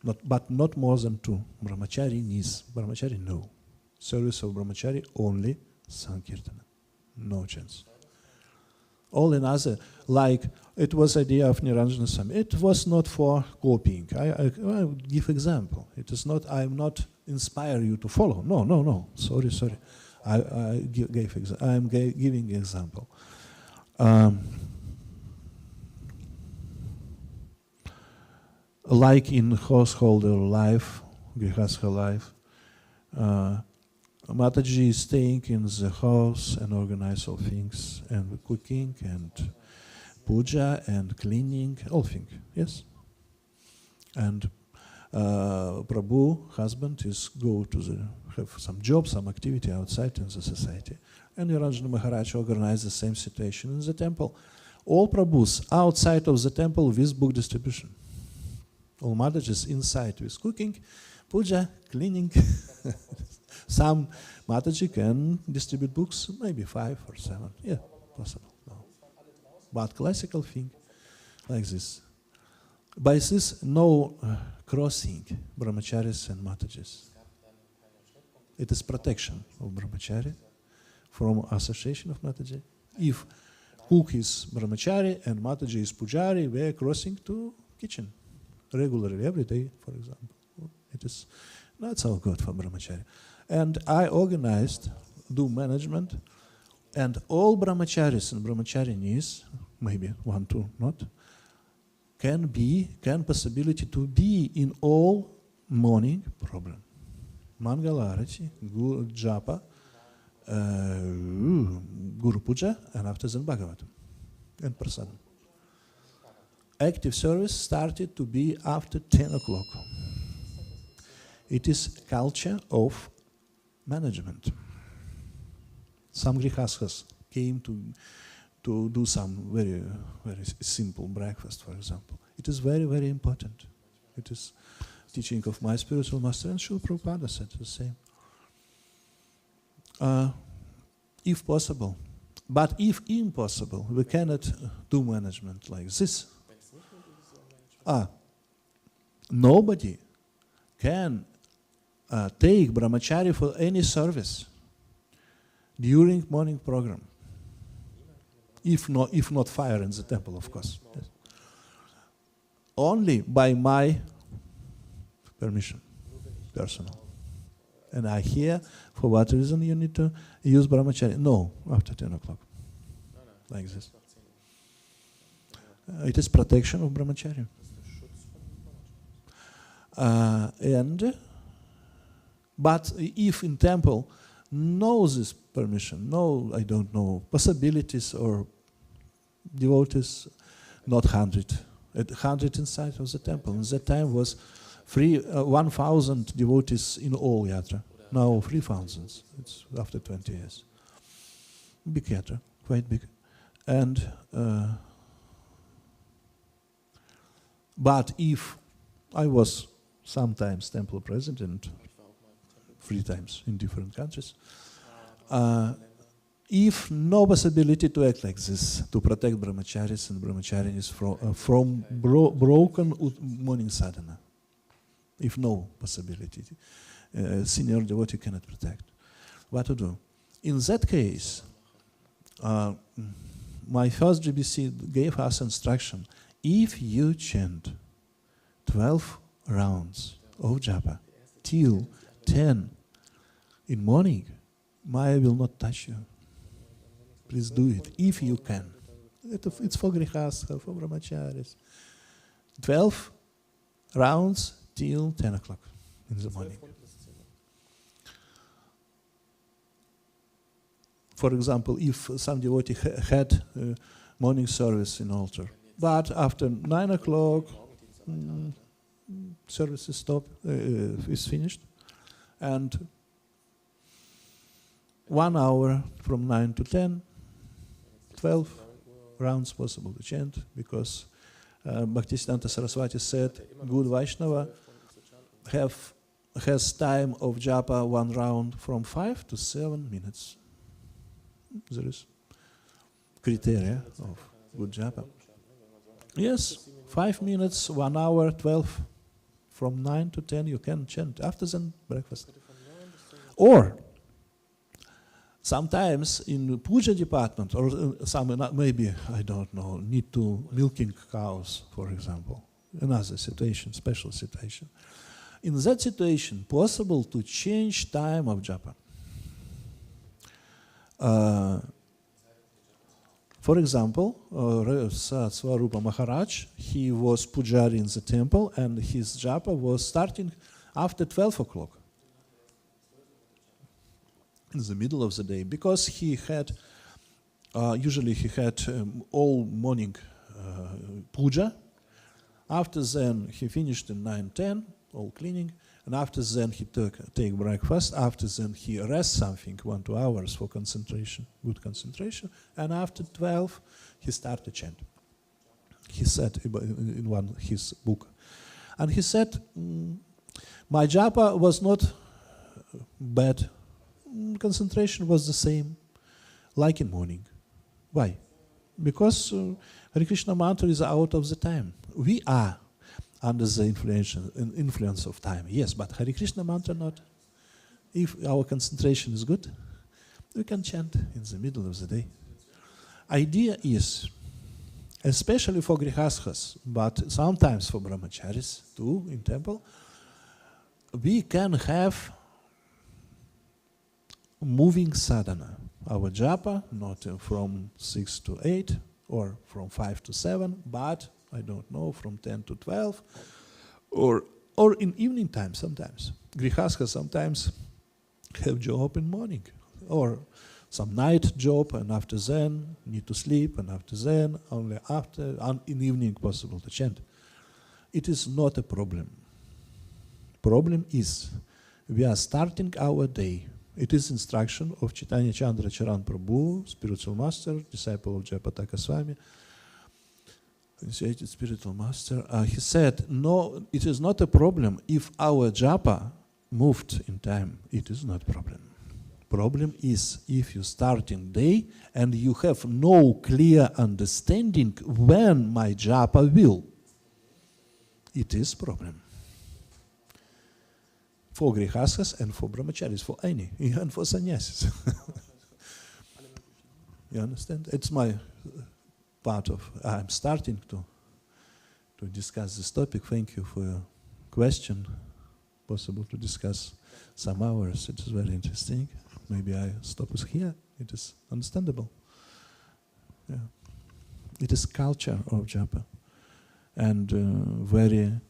But not more than 2. Brahmachari needs. Brahmachari no. Service of brahmachari only Sankirtana. No chance. All another, like it was idea of Niranjana Swami. It was not for copying. I give example. It is not. I am not inspire you to follow. No. Sorry. I am giving example. Like in householder life, grihastha life, Mataji is staying in the house and organize all things, and cooking and puja and cleaning, all things, yes. And Prabhu, husband, is go to have some job, some activity outside in the society. And Niranjana Maharaj organized the same situation in the temple. All Prabhus outside of the temple with book distribution. All Mataji's inside with cooking, puja, cleaning. Some Mataji can distribute books, maybe 5 or 7. Yeah, possible. No. But classical thing, like this. By this, no crossing brahmacharis and Matajis. It is protection of brahmachari from association of Mataji. If cook is brahmachari and Mataji is pujari, we are crossing to kitchen regularly, every day, for example. It is not so good for brahmachari. And I organized, do management, and all brahmacharis and brahmacharinis, maybe 1, 2, not, can possibility to be in all morning program. Mangala Arati, Japa, Guru Puja, and after that Bhagavatam and Prasadam. Active service started to be after 10 o'clock. It is culture of management. Some grihasthas came to do some very, very simple breakfast, for example. It is very, very important. It is teaching of my spiritual master, and Srila Prabhupada said the same. If possible. But if impossible, we cannot do management like this. Nobody can take brahmachari for any service during morning program. If not fire in the temple, of course. Yes. Only by my permission, personal. And I hear for what reason you need to use brahmachari. No, after 10 o'clock. Like this. It is protection of brahmachari. But if in temple no this permission, no, I don't know, possibilities or devotees, not 100. 100 inside of the temple. In that time was 1,000 devotees in all yatra. Now 3,000. It's after 20 years. Big yatra, quite big. And but if I was sometimes temple president, 3 times in different countries, if no possibility to act like this, to protect brahmacharis and brahmacharinis from broken morning sadhana, if no possibility, senior devotee cannot protect, what to do? In that case, my first GBC gave us instruction, if you chant 12 rounds of japa till 10 in morning, Maya will not touch you. Please do it, if you can. It's for grihastha, for brahmacharis. 12 rounds till 10 o'clock in the morning. For example, if some devotee had morning service in altar, but after 9 o'clock, service is stopped, is finished, and 1 hour from 9 to 10, 12 rounds possible to chant, because Bhaktisiddhanta Saraswati said, good Vaishnava has time of japa 1 round from 5 to 7 minutes. There is criteria of good japa. Yes, 5 minutes, 1 hour, 12. From 9 to 10 you can chant. After then, breakfast. Or sometimes in puja department, or some maybe, I don't know, need to milking cows, for example. Another situation, special situation. In that situation, possible to change time of japa. For example, Swarupa Maharaj, he was pujari in the temple, and his japa was starting after 12 o'clock. In the middle of the day, because he had, usually he had all morning puja. After then, he finished in 9:10, all cleaning, and after then he take breakfast. After then he rest something 1-2 hours for concentration, good concentration, and after 12 he start to chant. He said in one his book, and he said, my japa was not bad, concentration was the same, like in morning. Why? Because Hare Krishna mantra is out of the time. We are under the influence of time, yes, but Hare Krishna mantra not. If our concentration is good, we can chant in the middle of the day. Idea is, especially for grihasthas, but sometimes for brahmacharis too in temple, we can have moving sadhana. Our japa, not from 6 to 8 or from 5 to 7, but I don't know, from 10 to 12 or in evening time sometimes. Grihasthas sometimes have job in morning or some night job, and after then need to sleep, and after then only after in evening possible to chant. It is not a problem. Problem is we are starting our day. It is instruction of Chaitanya Chandra Charan Prabhu, spiritual master, disciple of Jayapataka Swami, initiated spiritual master. He said, no, it is not a problem if our japa moved in time. It is not a problem. Problem is if you start in day and you have no clear understanding when my japa will. It is problem. For grihasthas and for brahmacharis, for any, and for sannyasis. You understand? It's my part of, I'm starting to discuss this topic. Thank you for your question. Possible to discuss some hours. It is very interesting. Maybe I stop us here. It is understandable. Yeah. It is culture of japa. And very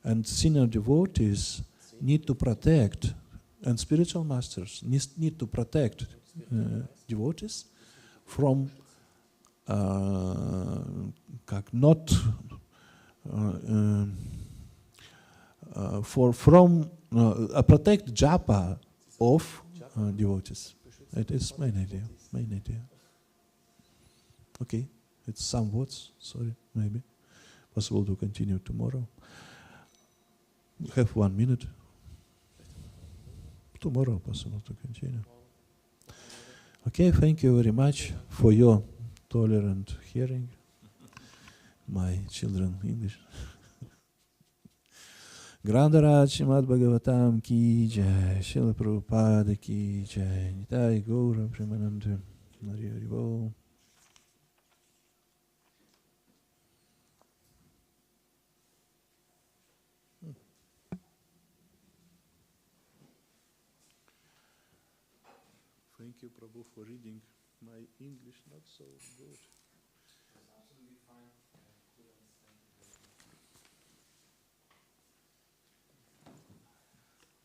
and senior devotees need to protect, and spiritual masters need to protect devotees from protect japa of devotees. It is main idea. Main idea. Okay, it's some words. Sorry, maybe possible to continue tomorrow. We have 1 minute. Tomorrow possible to continue. Okay, thank you very much for your tolerant hearing. My children English. Grandaraj Srimad Bhagavatam ki jai, Srila Prabhupada ki jai, Nitai Gaura Premanande, Hari Hari Bol. Thank you, Prabhu, for reading my English not so good.